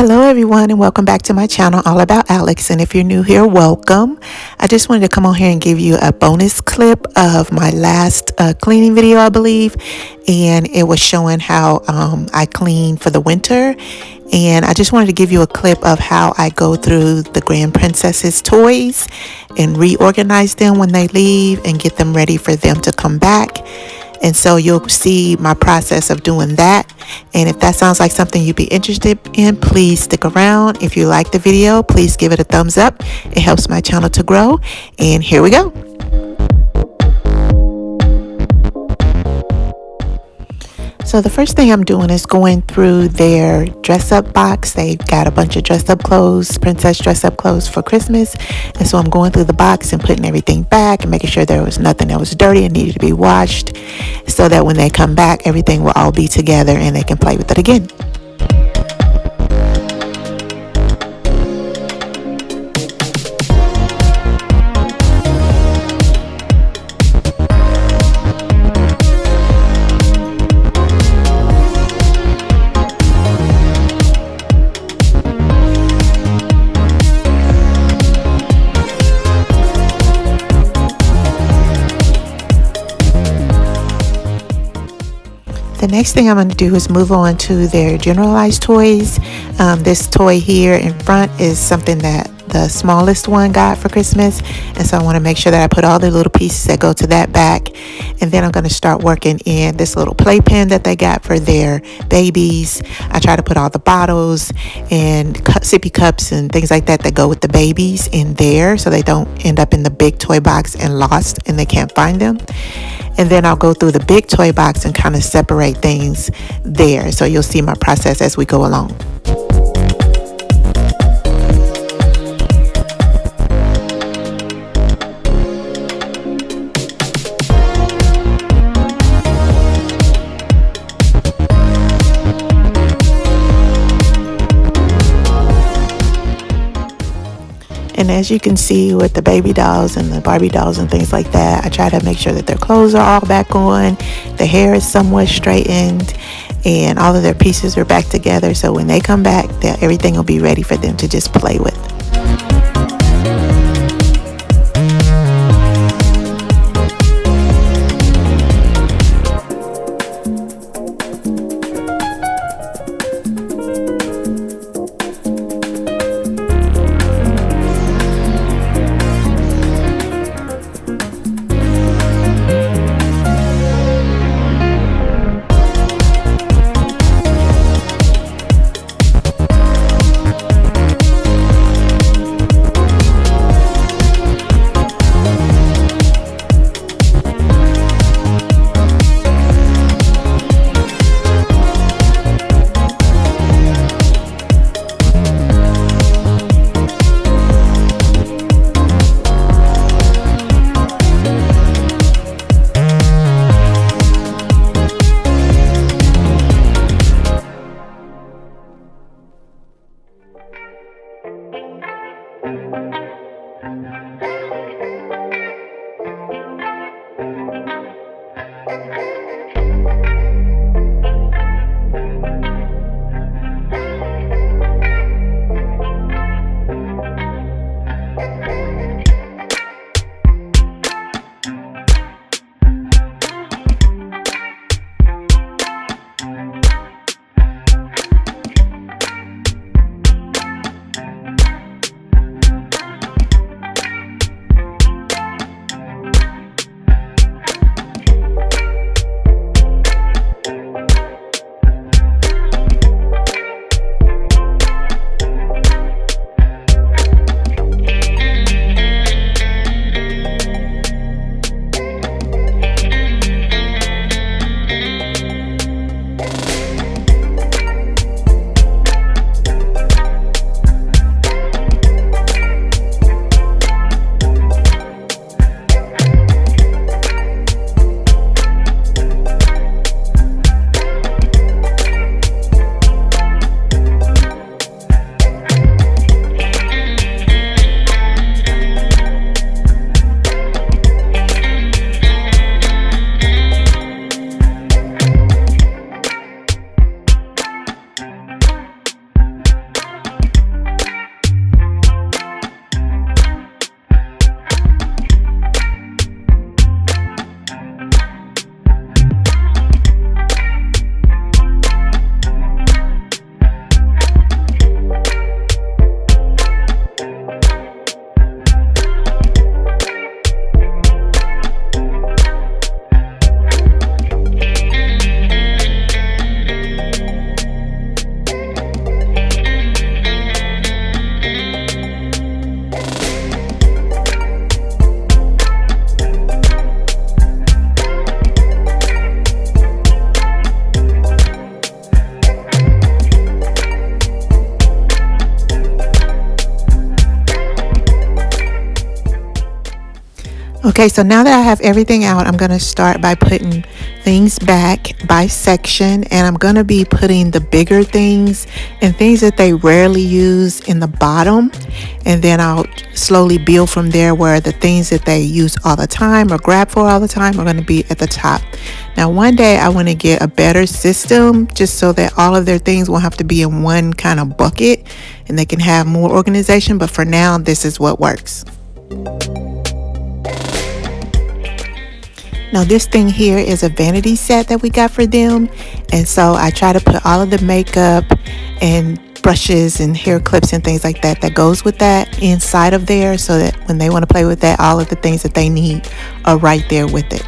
Hello everyone and welcome back to my channel All About Alex, and if you're new here, welcome. I just wanted to come on here and give you a bonus clip of my last cleaning video, I believe, and it was showing how I clean for the winter. And I just wanted to give you a clip of how I go through the grandprincesses toys and reorganize them when they leave and get them ready for them to come back. And so you'll see my process of doing that. And if that sounds like something you'd be interested in, please stick around. If you like the video, please give it a thumbs up. It helps my channel to grow. And here we go. So the first thing I'm doing is going through their dress up box. They've got a bunch of dress up clothes, princess dress up clothes for Christmas. And so I'm going through the box and putting everything back and making sure there was nothing that was dirty and needed to be washed, so that when they come back, everything will all be together and they can play with it again. The next thing I'm going to do is move on to their generalized toys. This toy here in front is something that the smallest one got for Christmas, and so I want to make sure that I put all the little pieces that go to that back. And then I'm going to start working in this little playpen that they got for their babies. I try to put all the bottles and sippy cups and things like that that go with the babies in there, so they don't end up in the big toy box and lost and they can't find them. And then I'll go through the big toy box and kind of separate things there. So you'll see my process as we go along. And as you can see with the baby dolls and the Barbie dolls and things like that, I try to make sure that their clothes are all back on, the hair is somewhat straightened, and all of their pieces are back together. So when they come back, everything will be ready for them to just play with. Okay, so now that I have everything out, I'm going to start by putting things back by section, and I'm going to be putting the bigger things and things that they rarely use in the bottom, and then I'll slowly build from there where the things that they use all the time or grab for all the time are going to be at the top. Now, one day I want to get a better system just so that all of their things won't have to be in one kind of bucket and they can have more organization, but for now, this is what works. Now this thing here is a vanity set that we got for them, and so I try to put all of the makeup and brushes and hair clips and things like that goes with that inside of there, so that when they want to play with that, all of the things that they need are right there with it.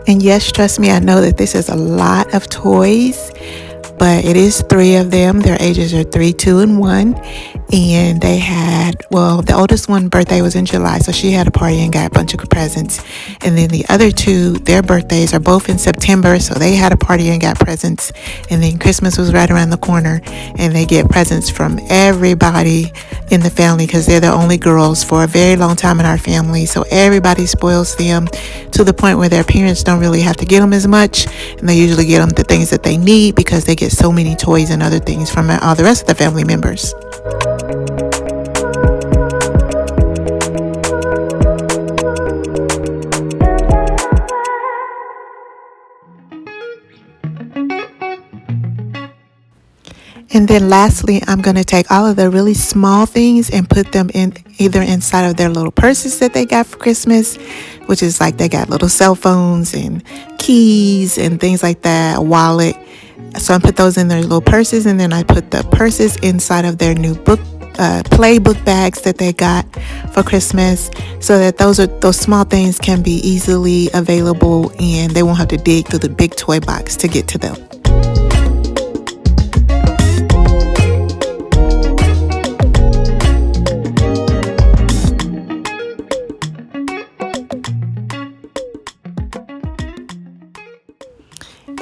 And yes, trust me, I know that this is a lot of toys, but it is 3 of them. Their ages are 3, 2, and 1. And they had, well, the oldest one birthday was in July, so she had a party and got a bunch of presents. And then the other 2, their birthdays are both in September, so they had a party and got presents. And then Christmas was right around the corner, and they get presents from everybody in the family because they're the only girls for a very long time in our family. So everybody spoils them to the point where their parents don't really have to get them as much, and they usually get them the things that they need because they get so many toys and other things from all the rest of the family members. And then lastly, I'm going to take all of the really small things and put them in either inside of their little purses that they got for Christmas, which is like they got little cell phones and keys and things like that, a wallet. So I put those in their little purses, and then I put the purses inside of their new playbook bags that they got for Christmas, so that those small things can be easily available and they won't have to dig through the big toy box to get to them.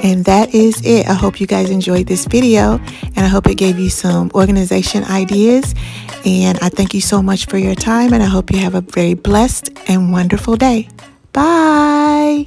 And that is it. I hope you guys enjoyed this video, and I hope it gave you some organization ideas. And I thank you so much for your time, and I hope you have a very blessed and wonderful day. Bye.